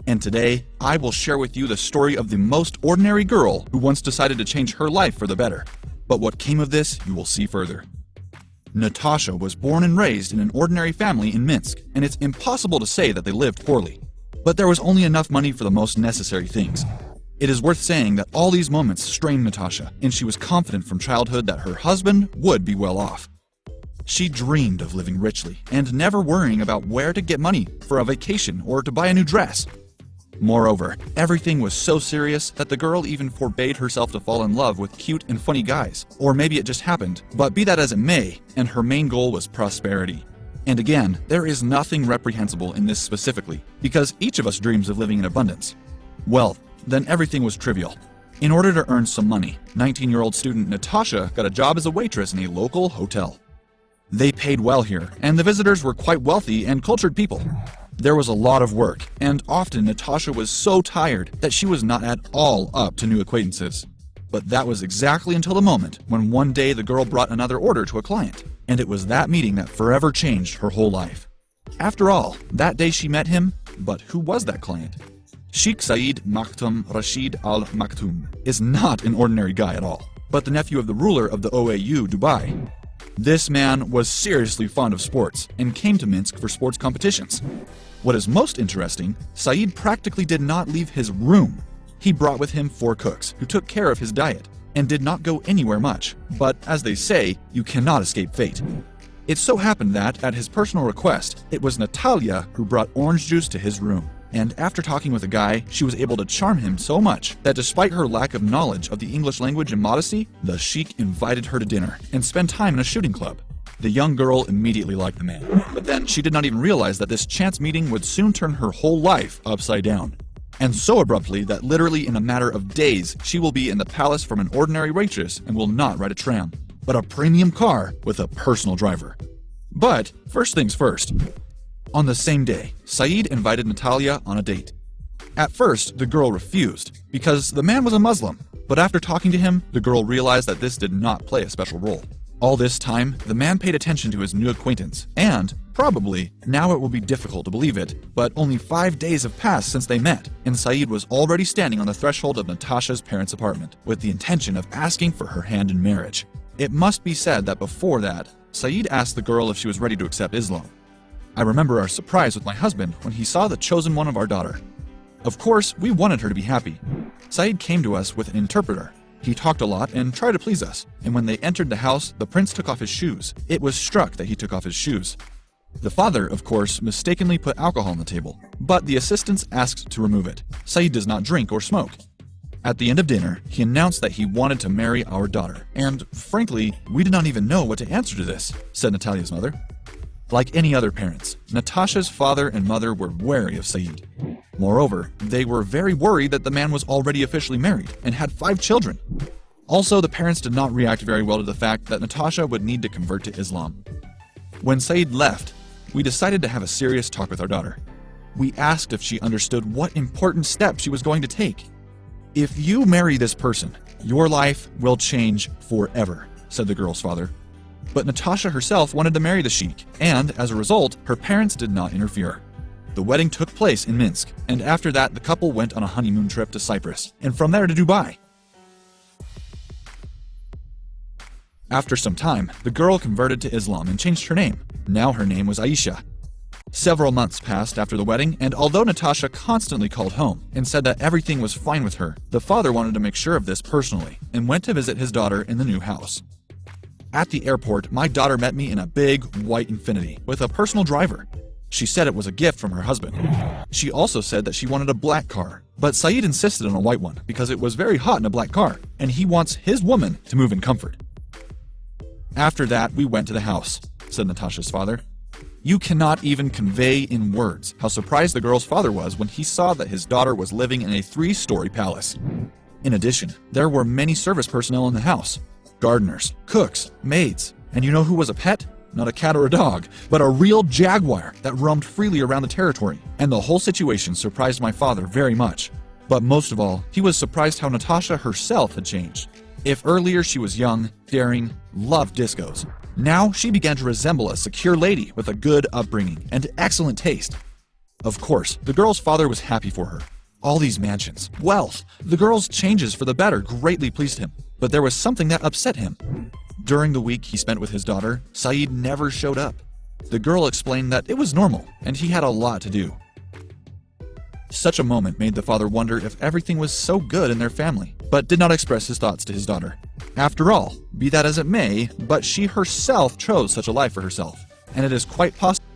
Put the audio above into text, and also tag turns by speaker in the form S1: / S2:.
S1: And today, I will share with you the story of the most ordinary girl who once decided to change her life for the better. But what came of this, you will see further. Natasha was born and raised in an ordinary family in Minsk, and it's impossible to say that they lived poorly. But there was only enough money for the most necessary things. It is worth saying that all these moments strained Natasha, and she was confident from childhood that her husband would be well off. She dreamed of living richly and never worrying about where to get money for a vacation or to buy a new dress. Moreover, everything was so serious that the girl even forbade herself to fall in love with cute and funny guys. Or maybe it just happened, but be that as it may, and her main goal was prosperity. And again, there is nothing reprehensible in this specifically, because each of us dreams of living in abundance. Well, then everything was trivial. In order to earn some money, 19-year-old student Natasha got a job as a waitress in a local hotel. They paid well here, and the visitors were quite wealthy and cultured people. There was a lot of work, and often Natasha was so tired that she was not at all up to new acquaintances. But that was exactly until the moment when one day the girl brought another order to a client, and it was that meeting that forever changed her whole life. After all, that day she met him, but who was that client? Sheikh Saeed Maktoum Rashid Al Maktoum is not an ordinary guy at all, but the nephew of the ruler of the OAU Dubai. This man was seriously fond of sports and came to Minsk for sports competitions. What is most interesting, Saeed practically did not leave his room. He brought with him 4 cooks who took care of his diet and did not go anywhere much, but as they say, you cannot escape fate. It so happened that, at his personal request, it was Natalia who brought orange juice to his room. And after talking with a guy, she was able to charm him so much that despite her lack of knowledge of the English language and modesty, the Sheikh invited her to dinner and spend time in a shooting club. The young girl immediately liked the man, but then she did not even realize that this chance meeting would soon turn her whole life upside down. And so abruptly that literally in a matter of days, she will be in the palace from an ordinary waitress and will not ride a tram, but a premium car with a personal driver. But first things first. On the same day, Saeed invited Natalia on a date. At first, the girl refused, because the man was a Muslim, but after talking to him, the girl realized that this did not play a special role. All this time, the man paid attention to his new acquaintance, and, probably, now it will be difficult to believe it, but only 5 days have passed since they met, and Saeed was already standing on the threshold of Natasha's parents' apartment, with the intention of asking for her hand in marriage. It must be said that before that, Saeed asked the girl if she was ready to accept Islam. I remember our surprise with my husband when he saw the chosen one of our daughter. Of course, we wanted her to be happy. Saeed came to us with an interpreter. He talked a lot and tried to please us, and when they entered the house, the prince took off his shoes. It was struck that he took off his shoes. The father, of course, mistakenly put alcohol on the table, but the assistants asked to remove it. Saeed does not drink or smoke. At the end of dinner, he announced that he wanted to marry our daughter, and frankly, we did not even know what to answer to this, said Natalia's mother. Like any other parents, Natasha's father and mother were wary of Saeed. Moreover, they were very worried that the man was already officially married and had 5 children. Also, the parents did not react very well to the fact that Natasha would need to convert to Islam. When Saeed left, we decided to have a serious talk with our daughter. We asked if she understood what important step she was going to take. "If you marry this person, your life will change forever," said the girl's father. But Natasha herself wanted to marry the Sheikh, and as a result, her parents did not interfere. The wedding took place in Minsk, and after that the couple went on a honeymoon trip to Cyprus, and from there to Dubai. After some time, the girl converted to Islam and changed her name. Now her name was Aisha. Several months passed after the wedding, and although Natasha constantly called home and said that everything was fine with her, the father wanted to make sure of this personally, and went to visit his daughter in the new house. At the airport, my daughter met me in a big, white Infiniti with a personal driver. She said it was a gift from her husband. She also said that she wanted a black car, but Saeed insisted on a white one because it was very hot in a black car, and he wants his woman to move in comfort. After that, we went to the house, said Natasha's father. You cannot even convey in words how surprised the girl's father was when he saw that his daughter was living in a 3-story palace. In addition, there were many service personnel in the house. Gardeners, cooks, maids, and you know who was a pet? Not a cat or a dog, but a real jaguar that roamed freely around the territory. And the whole situation surprised my father very much. But most of all, he was surprised how Natasha herself had changed. If earlier she was young, daring, loved discos, now she began to resemble a secure lady with a good upbringing and excellent taste. Of course, the girl's father was happy for her. All these mansions, wealth, the girl's changes for the better greatly pleased him. But there was something that upset him. During the week he spent with his daughter, Saeed never showed up. The girl explained that it was normal, and he had a lot to do. Such a moment made the father wonder if everything was so good in their family, but did not express his thoughts to his daughter. After all, be that as it may, but she herself chose such a life for herself, and it is quite possible